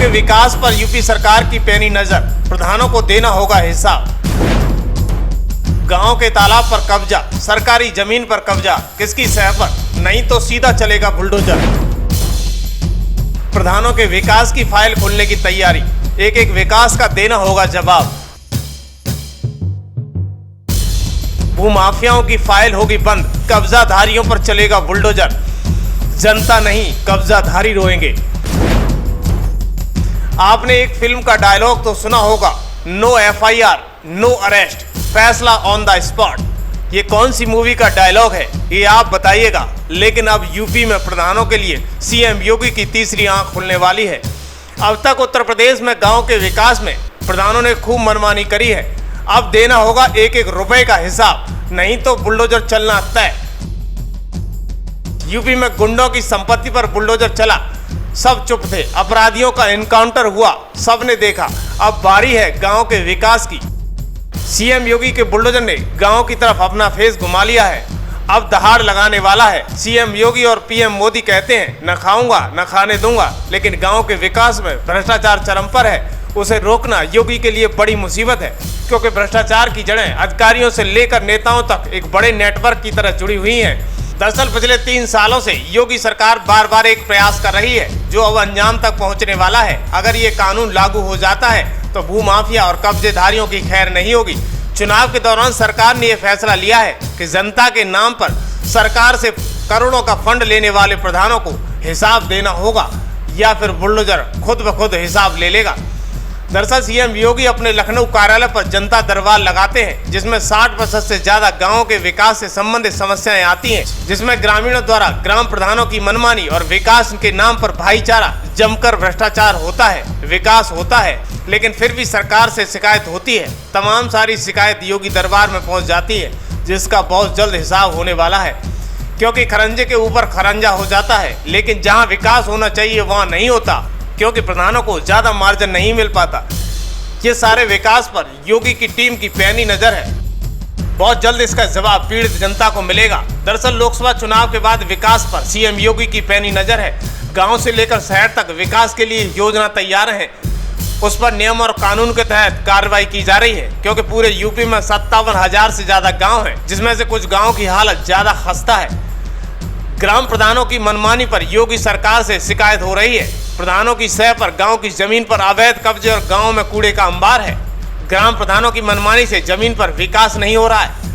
के विकास पर यूपी सरकार की पैनी नजर, प्रधानों को देना होगा हिसाब। गांव के तालाब पर कब्जा, सरकारी जमीन पर कब्जा, किसकी सह पर? नहीं तो सीधा चलेगा बुलडोजर। प्रधानों के विकास की फाइल खुलने की तैयारी, एक एक विकास का देना होगा जवाब। भूमाफियाओं की फाइल होगी बंद, कब्जाधारियों पर चलेगा बुलडोजर। जनता नहीं, कब्जाधारी रोएंगे। आपने एक फिल्म का डायलॉग तो सुना होगा, नो FIR, नो अरेस्ट, फैसला ऑन द स्पॉट। ये कौन सी मूवी का डायलॉग है, ये आप बताइएगा। लेकिन अब यूपी में प्रधानों के लिए CM योगी की तीसरी आंख खुलने वाली है। अब तक उत्तर प्रदेश में गांव के विकास में प्रधानों ने खूब मनमानी करी है। अब देना होगा एक एक रुपए का हिसाब, नहीं तो बुलडोजर चलना तय। यूपी में गुंडों की संपत्ति पर बुलडोजर चला, सब चुप थे। अपराधियों का एनकाउंटर हुआ, सबने देखा। अब बारी है गांव के विकास की। CM योगी के बुलडोजर ने गांव की तरफ अपना फेस घुमा लिया है। अब दहाड़ लगाने वाला है। CM योगी और PM मोदी कहते हैं न खाऊंगा न खाने दूंगा, लेकिन गांव के विकास में भ्रष्टाचार चरम पर है। उसे रोकना योगी के लिए बड़ी मुसीबत है, क्योंकि भ्रष्टाचार की जड़ें अधिकारियों से लेकर नेताओं तक एक बड़े नेटवर्क की तरह जुड़ी हुई हैं। दरअसल पिछले 3 सालों से योगी सरकार बार बार एक प्रयास कर रही है, जो अब अंजाम तक पहुंचने वाला है। अगर ये कानून लागू हो जाता है तो भूमाफिया और कब्जेधारियों की खैर नहीं होगी। चुनाव के दौरान सरकार ने यह फैसला लिया है कि जनता के नाम पर सरकार से करोड़ों का फंड लेने वाले प्रधानों को हिसाब देना होगा, या फिर बुलडोजर खुद ब खुद हिसाब ले लेगा। दरअसल CM योगी अपने लखनऊ कार्यालय पर जनता दरबार लगाते हैं, जिसमें 60% से ज्यादा गांवों के विकास से संबंधित समस्याएं आती हैं, जिसमें ग्रामीणों द्वारा ग्राम प्रधानों की मनमानी और विकास के नाम पर भाईचारा जमकर भ्रष्टाचार होता है, विकास होता है, लेकिन फिर भी सरकार से शिकायत होती है। तमाम सारी शिकायत योगी दरबार में पहुंच जाती है, जिसका बहुत जल्द हिसाब होने वाला है, क्योंकि खरंजे के ऊपर खरंजा हो जाता है। लेकिन जहाँ विकास होना चाहिए वहाँ नहीं होता, क्योंकि प्रधानों को ज्यादा मार्जिन नहीं मिल पाता। ये सारे विकास पर योगी की टीम की पैनी नजर है। बहुत जल्द इसका जवाब पीड़ित जनता को मिलेगा। दरअसल लोकसभा चुनाव के बाद विकास पर CM योगी की पैनी नजर है। गांव से लेकर शहर तक विकास के लिए योजना तैयार है। उस पर नियम और कानून के तहत कार्रवाई की जा रही है, क्योंकि पूरे यूपी में 57,000 से ज्यादा गाँव है, जिसमें से कुछ गाँव की हालत ज्यादा खस्ता है। ग्राम प्रधानों की मनमानी पर योगी सरकार से शिकायत हो रही है। प्रधानों की सह पर गांव की जमीन पर अवैध कब्जे और गांव में कूड़े का अंबार है। ग्राम प्रधानों की मनमानी से जमीन पर विकास नहीं हो रहा है,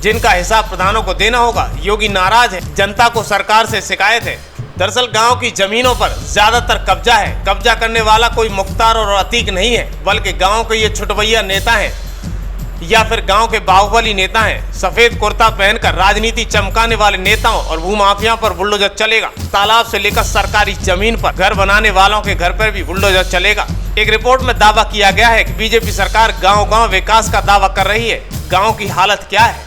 जिनका हिसाब प्रधानों को देना होगा। योगी नाराज है, जनता को सरकार से शिकायत है। दरअसल गांव की जमीनों पर ज्यादातर कब्जा है। कब्जा करने वाला कोई मुख्तार और अतीक नहीं है, बल्कि गाँव के ये छुटभैया नेता है, या फिर गांव के बाहुबली नेता हैं। सफेद कुर्ता पहनकर राजनीति चमकाने वाले नेताओं और भूमाफिया पर बुलडोजर चलेगा। तालाब से लेकर सरकारी जमीन पर घर बनाने वालों के घर पर भी बुलडोजर चलेगा। एक रिपोर्ट में दावा किया गया है कि बीजेपी सरकार गांव-गांव विकास का दावा कर रही है। गांव की हालत क्या है,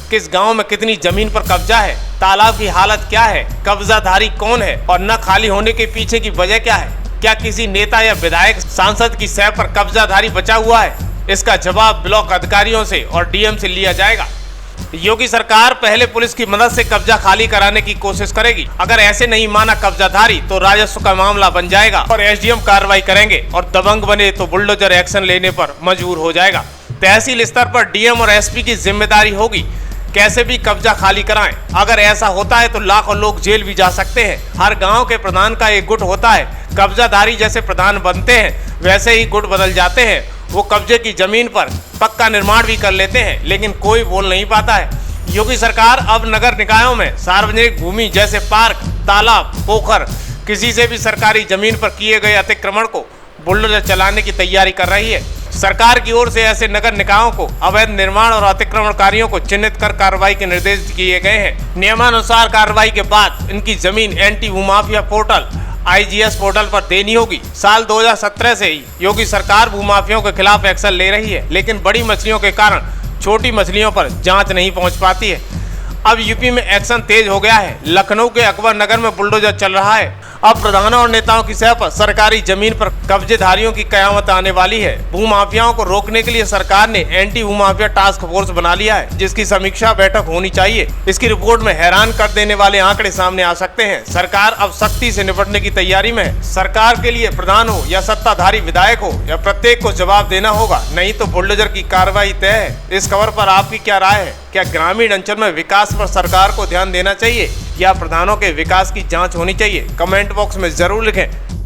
किस गांव में कितनी जमीन पर कब्जा है, तालाब की हालत क्या है, कब्जाधारी कौन है, और न खाली होने के पीछे की वजह क्या है? क्या किसी नेता या विधायक सांसद की सह पर कब्जाधारी बचा हुआ है? इसका जवाब ब्लॉक अधिकारियों से और DM से लिया जाएगा। योगी सरकार पहले पुलिस की मदद से कब्जा खाली कराने की कोशिश करेगी। अगर ऐसे नहीं माना कब्जाधारी तो राजस्व का मामला बन जाएगा और SDM कार्रवाई करेंगे, और दबंग बने तो बुलडोजर एक्शन लेने पर मजबूर हो जाएगा। तहसील स्तर पर DM और SP की जिम्मेदारी होगी, कैसे भी कब्जा खाली कराएं। अगर ऐसा होता है तो लाखों लोग जेल भी जा सकते हैं। हर गांव के प्रधान का एक गुट होता है। कब्जाधारी जैसे प्रधान बनते हैं, वैसे ही गुट बदल जाते हैं। वो कब्जे की जमीन पर पक्का निर्माण भी कर लेते हैं, लेकिन कोई बोल नहीं पाता है। योगी सरकार अब नगर निकायों में सार्वजनिक भूमि जैसे पार्क, तालाब, पोखर, किसी से भी सरकारी जमीन पर किए गए अतिक्रमण को बुलडोजर चलाने की तैयारी कर रही है। सरकार की ओर से ऐसे नगर निकायों को अवैध निर्माण और अतिक्रमणकारियों को चिन्हित कर कार्रवाई के निर्देश दिए गए हैं। नियमानुसार कार्रवाई के बाद इनकी जमीन एंटी भूमाफिया पोर्टल IGS पोर्टल पर देनी होगी। साल 2017 से ही योगी सरकार भूमाफियों के खिलाफ एक्शन ले रही है, लेकिन बड़ी मछलियों के कारण छोटी मछलियों पर जांच नहीं पहुंच पाती है। अब यूपी में एक्शन तेज हो गया है। लखनऊ के अकबर नगर में बुलडोजर चल रहा है। अब प्रधानों और नेताओं की सह पर सरकारी जमीन पर कब्जेधारियों की कयामत आने वाली है। भूमाफियाओं को रोकने के लिए सरकार ने एंटी भूमाफिया टास्क फोर्स बना लिया है, जिसकी समीक्षा बैठक होनी चाहिए। इसकी रिपोर्ट में हैरान कर देने वाले आंकड़े सामने आ सकते हैं। सरकार अब सख्ती से निपटने की तैयारी में है। सरकार के लिए प्रधान हो या सत्ताधारी विधायक हो, या प्रत्येक को जवाब देना होगा, नहीं तो बुलडोजर की कार्रवाई तय है। इस खबर पर आपकी क्या राय है? क्या ग्रामीण अंचल में विकास पर सरकार को ध्यान देना चाहिए या प्रधानों के विकास की जांच होनी चाहिए? कमेंट बॉक्स में जरूर लिखें।